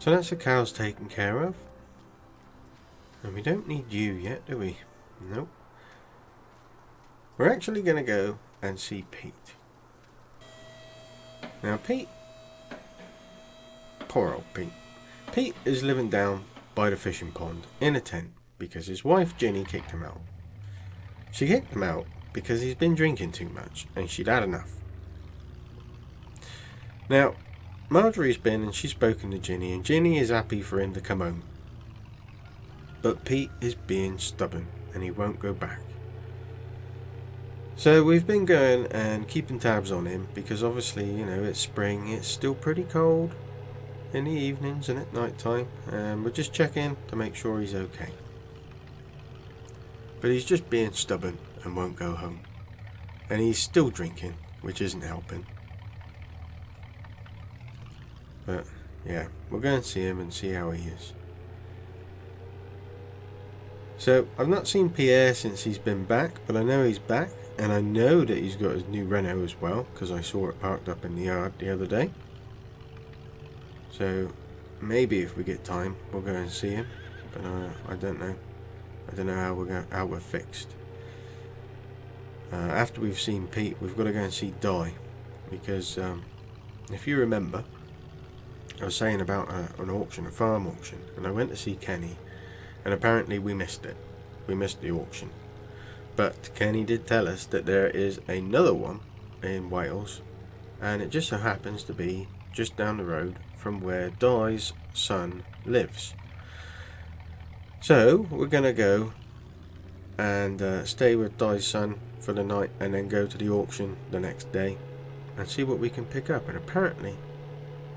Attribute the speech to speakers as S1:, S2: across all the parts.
S1: So that's the cows taken care of. And we don't need you yet, do we? Nope. We're actually going to go and see Pete. Now Pete, poor old Pete. Pete is living down by the fishing pond in a tent because his wife Ginny kicked him out. She kicked him out because he's been drinking too much and she'd had enough. Now, Marjorie's been and she's spoken to Ginny, and Ginny is happy for him to come home. But Pete is being stubborn and he won't go back. So we've been going and keeping tabs on him because obviously, you know, it's spring, it's still pretty cold in the evenings and at night time, and we're just checking to make sure he's okay. But he's just being stubborn and won't go home. And he's still drinking, which isn't helping. But yeah, we'll go and see him and see how he is. So I've not seen Pierre since he's been back, but I know he's back, and I know that he's got his new Renault as well, because I saw it parked up in the yard the other day. So maybe if we get time we'll go and see him, but I don't know. I don't know how we're fixed. After we've seen Pete, we've got to go and see Di, because if you remember, I was saying about an auction, a farm auction, and I went to see Kenny, and apparently we missed it. We missed the auction. But Kenny did tell us that there is another one in Wales, and it just so happens to be just down the road from where Di's son lives. So we're going to go and stay with Di's son for the night, and then go to the auction the next day and see what we can pick up. And apparently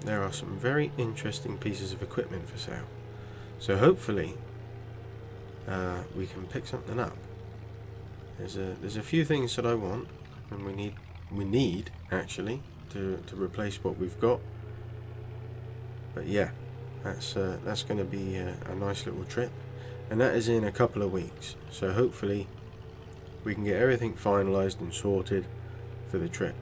S1: there are some very interesting pieces of equipment for sale, so hopefully we can pick something up. There's a few things that I want, and we need actually to replace what we've got. But yeah, that's going to be a nice little trip, and that is in a couple of weeks. So hopefully we can get everything finalised and sorted for the trip.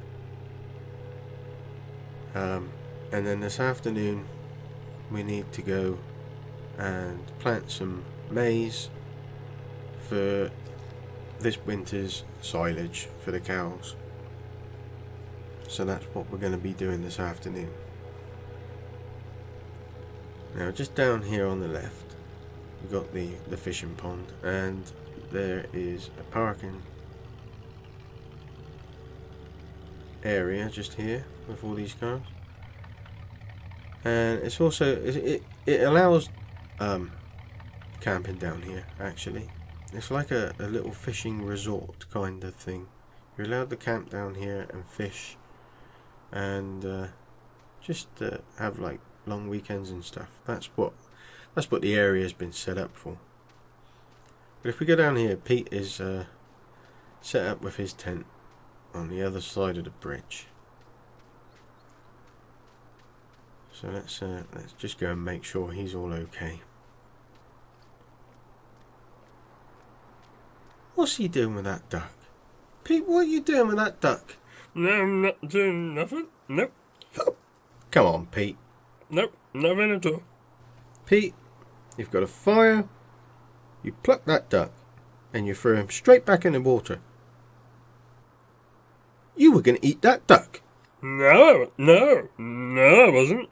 S1: And then this afternoon we need to go and plant some maize for this winter's silage for the cows. So that's what we're going to be doing this afternoon. Now just down here on the left we've got the fishing pond, and there is a parking area just here with all these cars. And it's also, it allows camping down here actually. It's like a little fishing resort kind of thing. You're allowed to camp down here and fish, and just have like long weekends and stuff. That's what the area has been set up for. But if we go down here, Pete is set up with his tent on the other side of the bridge. So let's just go and make sure he's all okay. What's he doing with that duck? Pete, what are you doing with that duck?
S2: No, I'm not doing nothing. Nope.
S1: Come on, Pete.
S2: Nope, nothing at all.
S1: Pete, you've got a fire. You pluck that duck and you throw him straight back in the water. You were going to eat that duck.
S2: No, I wasn't.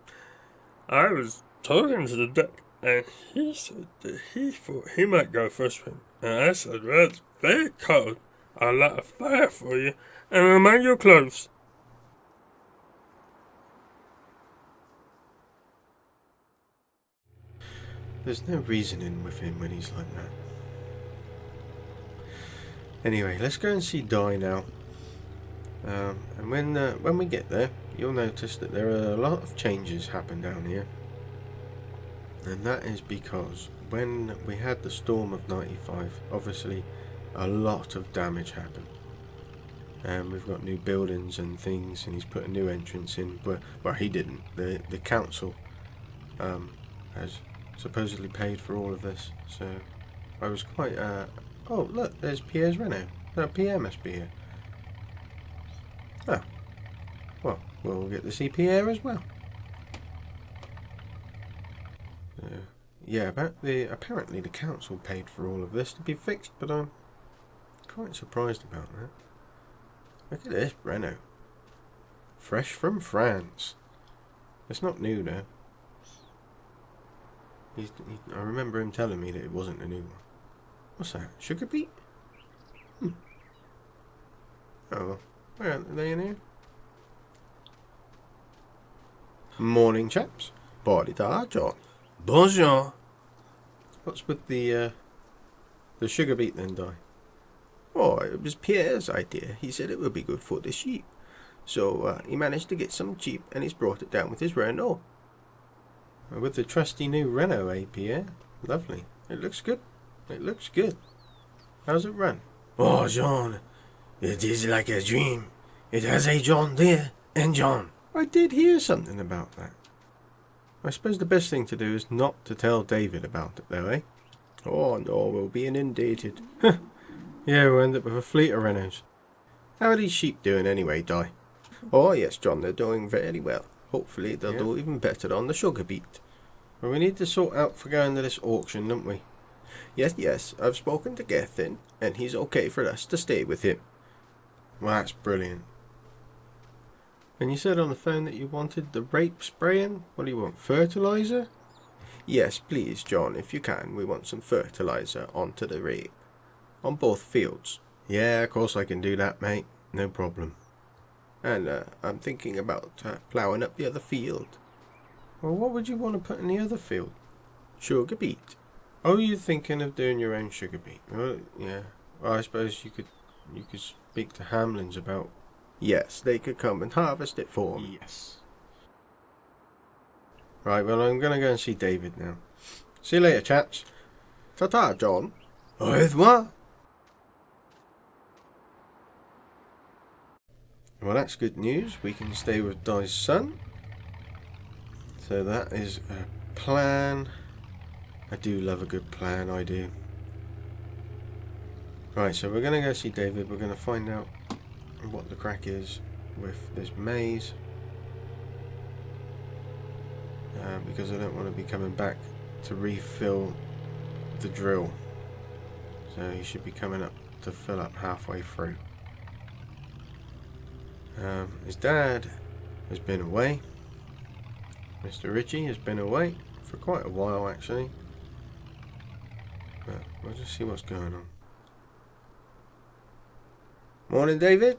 S2: I was talking to the duck, and he said that he thought he might go for a swim. And I said, well, it's very cold. I'll light a fire for you, and I'll mind your clothes.
S1: There's no reasoning with him when he's like that. Anyway, let's go and see Di now. And when we get there, you'll notice that there are a lot of changes happen down here. And that is because when we had the storm of 95, obviously a lot of damage happened. And we've got new buildings and things, and he's put a new entrance in. Well, he didn't. The council has supposedly paid for all of this. So I was quite... oh, look, there's Pierre's Renault. No, Pierre must be here. Oh, well, we'll get to see Pierre as well. Yeah, apparently the council paid for all of this to be fixed, but I'm quite surprised about that. Look at this Renault. Fresh from France. It's not new though. I remember him telling me that it wasn't a new one. What's that? Sugar beet? Oh, why aren't they in here? Morning, chaps. Bonjour, John.
S2: Bonjour.
S1: What's with the sugar beet then, Di? Oh, it was Pierre's idea. He said it would be good for the sheep. So he managed to get some cheap and he's brought it down with his Renault. With the trusty new Renault, eh, Pierre? Lovely. It looks good. It looks good. How's it run?
S2: Oh, John, it is like a dream. It has a John Deere and John.
S1: I did hear something about that. I suppose the best thing to do is not to tell David about it, though, eh? Oh, no, we'll be inundated. Yeah, we'll end up with a fleet of Renaults. How are these sheep doing anyway, Di? Oh, yes, John, they're doing very well. Hopefully they'll do even better on the sugar beet. Well, we need to sort out for going to this auction, don't we? Yes, I've spoken to Gethin, and he's okay for us to stay with him. Well, that's brilliant. And you said on the phone that you wanted the rape spraying? What do you want, fertilizer? Yes, please, John, if you can. We want some fertilizer onto the rape. On both fields. Yeah, of course I can do that, mate. No problem. And I'm thinking about ploughing up the other field. Well, what would you want to put in the other field? Sugar beet. Oh, you're thinking of doing your own sugar beet? Well, yeah. Well, I suppose you could speak to Hamlins about. Yes, they could come and harvest it for me. Yes. Right, well, I'm going to go and see David now. See you later, chaps. Ta-ta, John. Au revoir. Well, that's good news. We can stay with Di's son. So that is a plan. I do love a good plan, I do. Right, so we're going to go see David. We're going to find out what the crack is with this maze. Because I don't want to be coming back to refill the drill. So he should be coming up to fill up halfway through. His dad has been away. Mr. Richie has been away for quite a while actually. But we'll just see what's going on. Morning, David.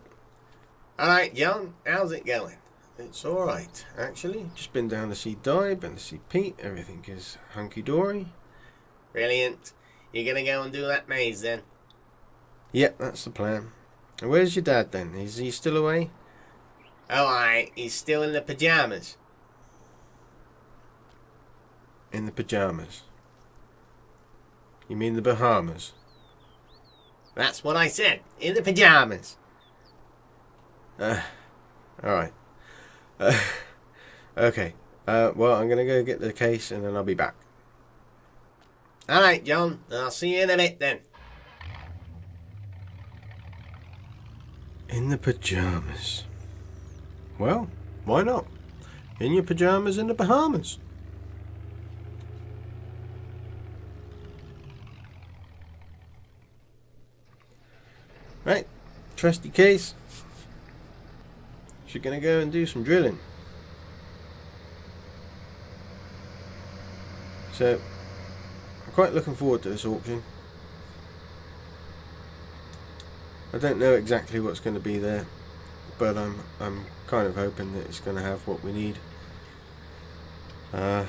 S3: Alright, John, how's it going?
S1: It's alright, actually. Just been down to see Di, been to see Pete. Everything is hunky-dory.
S3: Brilliant. You're gonna go and do that maze then?
S1: Yep, that's the plan. And where's your dad then? Is he still away?
S3: Oh, aye, he's still in the pyjamas.
S1: In the pyjamas? You mean the Bahamas?
S3: That's what I said, in the pyjamas.
S1: Alright. Okay. Well, I'm gonna go get the case and then I'll be back.
S3: Alright, John, I'll see you in a bit then.
S1: In the pyjamas. Well, why not? In your pyjamas in the Bahamas. Right, trusty case. She's gonna go and do some drilling. So, I'm quite looking forward to this auction. I don't know exactly what's going to be there, but I'm kind of hoping that it's going to have what we need. And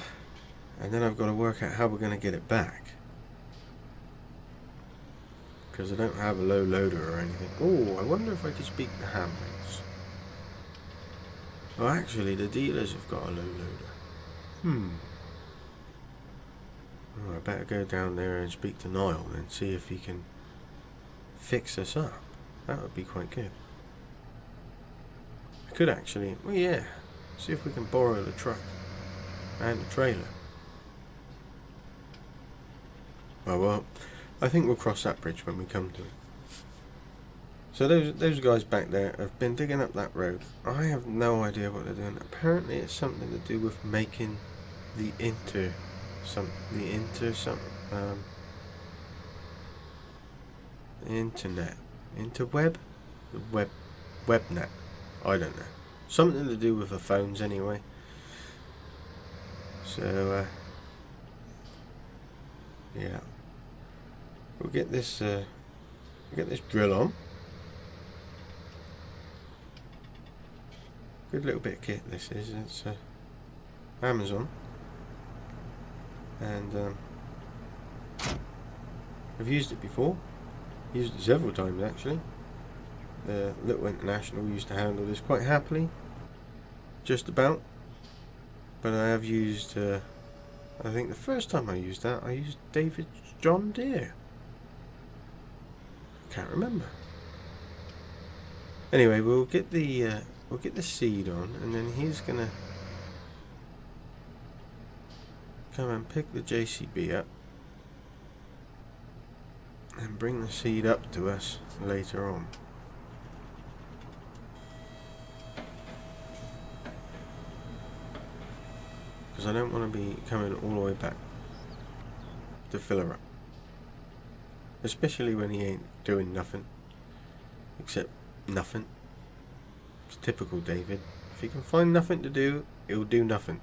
S1: then I've got to work out how we're going to get it back. Because I don't have a low loader or anything. Oh, I wonder if I could speak to Hamlins. Oh, actually, the dealers have got a low loader. Oh, I better go down there and speak to Niall and see if he can fix us up. That would be quite good. I could actually, well, yeah, see if we can borrow the truck and the trailer. Oh well, I think we'll cross that bridge when we come to it. So those guys back there have been digging up that road. I have no idea what they're doing. Apparently it's something to do with making the interstate internet, interweb, the webnet. I don't know. Something to do with the phones anyway. So yeah, we'll get this drill on. Good little bit of kit this is. It's Amazon, and I've used it before. Used it several times actually. The Little International used to handle this quite happily, just about. But I have used, I think the first time I used that, I used David's John Deere. Can't remember. Anyway, we'll get the seed on, and then he's gonna come and pick the JCB up and bring the seed up to us later on. Because I don't want to be coming all the way back to fill her up. Especially when he ain't doing nothing. Except nothing. It's typical David. If he can find nothing to do, he'll do nothing.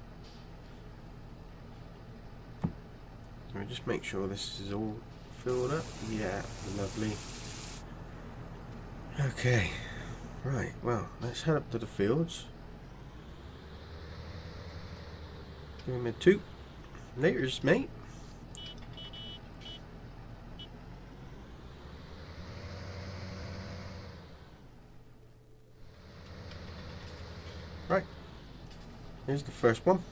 S1: So we just make sure this is all filled up. Yeah, lovely. Okay. Right, well, let's head up to the fields. Give him a toot. Laters, mate. Right. Here's the first one.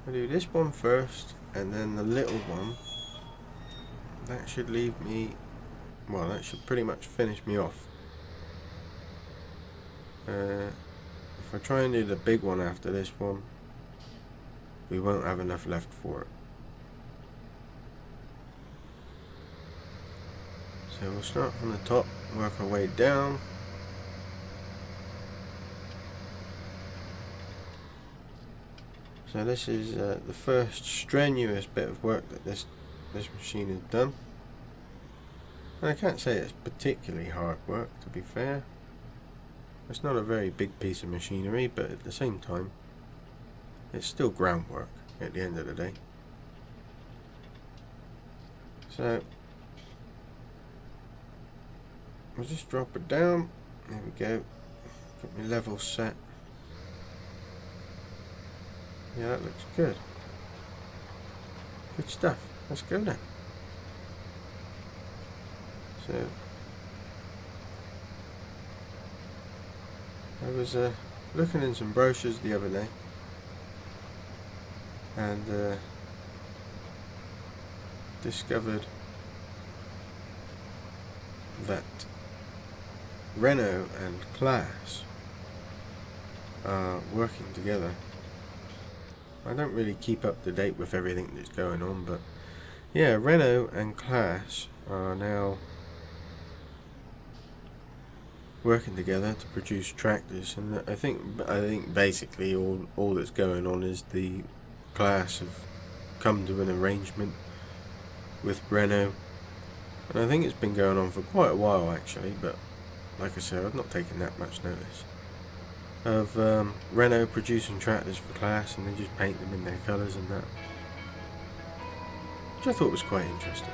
S1: I'll do this one first, and then the little one. That should leave me... Well, that should pretty much finish me off. If I try and do the big one after this one, we won't have enough left for it. So we'll start from the top, work our way down. So this is the first strenuous bit of work that this machine has done. And I can't say it's particularly hard work, to be fair. It's not a very big piece of machinery, but at the same time, it's still groundwork at the end of the day. So, we'll just drop it down. There we go. Get my level set. Yeah, that looks good. Good stuff. Let's go then. So, I was looking in some brochures the other day, and discovered that Renault and Class are working together. I don't really keep up to date with everything that's going on, but yeah, Renault and Class are now working together to produce tractors, and I think basically all that's going on is the Class have come to an arrangement with Renault, and I think it's been going on for quite a while actually, but like I said, I've not taken that much notice of Renault producing tractors for Class, and they just paint them in their colours and that, which I thought was quite interesting.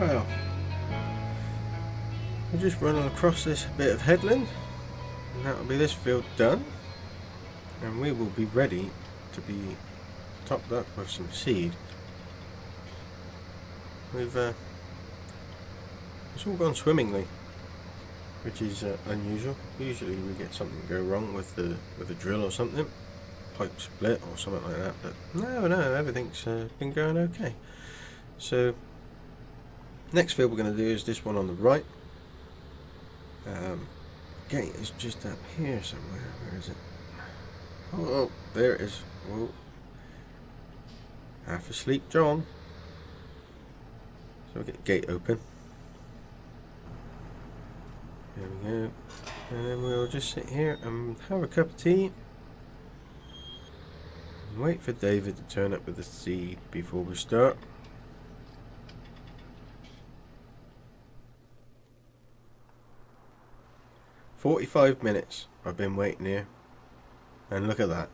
S1: Well, we'll just run across this bit of headland, and that'll be this field done, and we will be ready to be topped up with some seed. It's all gone swimmingly, which is unusual. Usually we get something go wrong with the drill or something, pipe split or something like that, but no, everything's been going okay. So next field we're going to do is this one on the right. Gate is just up here somewhere. Where is it? Oh, there it is. Whoa. Half asleep John. So we'll get gate open. There we go. And then we'll just sit here and have a cup of tea. And wait for David to turn up with the seed before we start. "45 minutes I've been waiting here. And look at that.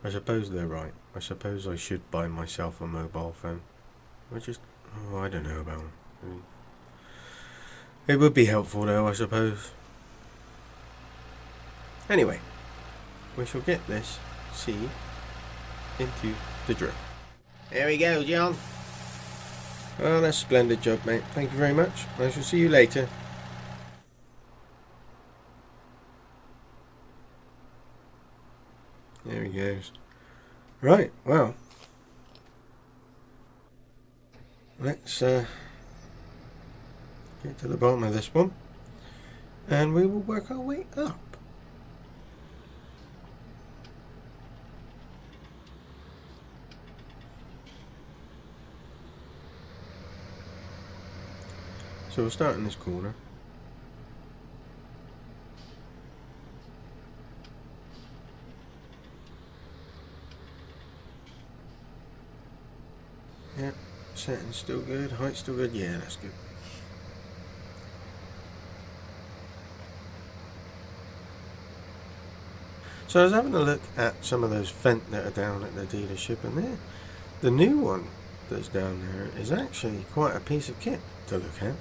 S1: I suppose they're right. I suppose I should buy myself a mobile phone. Which is... oh, I don't know about them. It would be helpful though, I suppose. Anyway, we shall get this seed into the drill.
S3: There we go, John.
S1: Oh, that's a splendid job, mate. Thank you very much. I shall see you later. There he goes. Right, well. Let's get to the bottom of this one. And we will work our way up. So we'll start in this corner. Yeah, setting's still good, height's still good, yeah, that's good. So I was having a look at some of those Fendt that are down at the dealership, and the new one that's down there is actually quite a piece of kit to look at.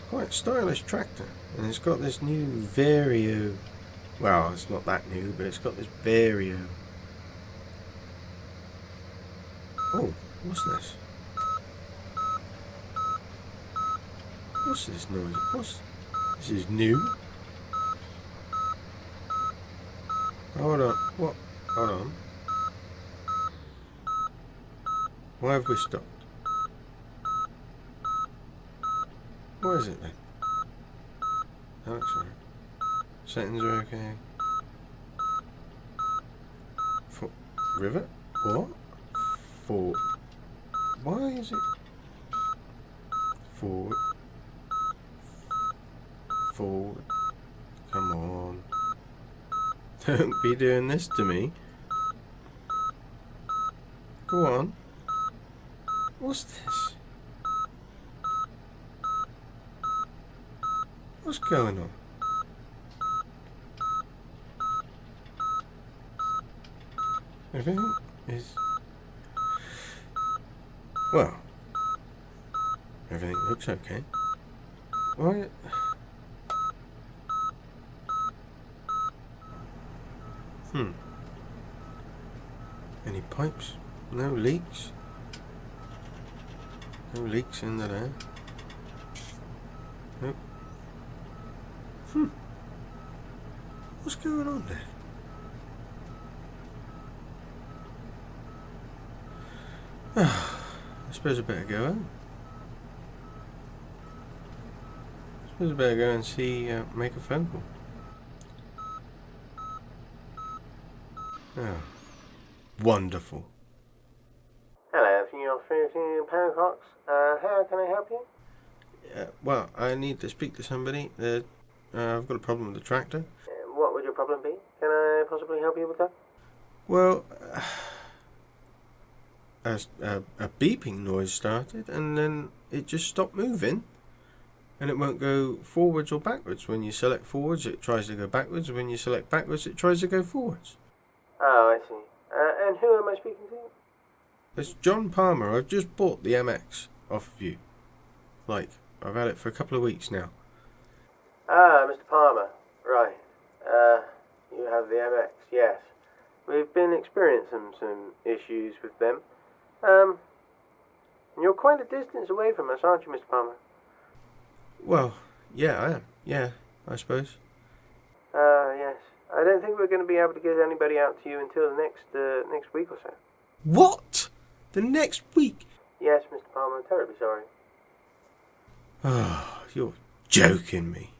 S1: Quite stylish tractor, and it's got this new Vario. Well, it's not that new, but it's got this Vario. Oh, what's this? What's this noise? This is new? Hold on. What? Hold on. Why have we stopped? What is it then? That looks right. Settings are okay. For rivet? What? For why is it forward? Forward. Come on. Don't be doing this to me. Go on. What's this? What's going on? Everything is... well, everything looks okay. Why? Any pipes? No leaks? No leaks into there? Nope. What's going on there? I suppose I better go home. I suppose I better go and see, make a phone call. Oh, wonderful.
S3: Hello, if you're through to Powercox, how can I help you?
S1: Well, I need to speak to somebody. I've got a problem with the tractor.
S3: What would your problem be? Can I possibly help you with that?
S1: Well, a beeping noise started, and then it just stopped moving, and it won't go forwards or backwards. When you select forwards, it tries to go backwards. When you select backwards, it tries to go forwards.
S3: Oh, I see. And who am I speaking to?
S1: It's John Palmer. I've just bought the MX off of you. Like, I've had it for a couple of weeks now.
S3: Ah, Mr. Palmer. Right. You have the MX, yes. We've been experiencing some issues with them. And you're quite a distance away from us, aren't you, Mr. Palmer?
S1: Well, yeah, I am. Yeah, I suppose.
S3: Yes. I don't think we're going to be able to get anybody out to you until the next week or so.
S1: What? The next week?
S3: Yes, Mr. Palmer, I'm terribly sorry.
S1: Oh, you're joking me.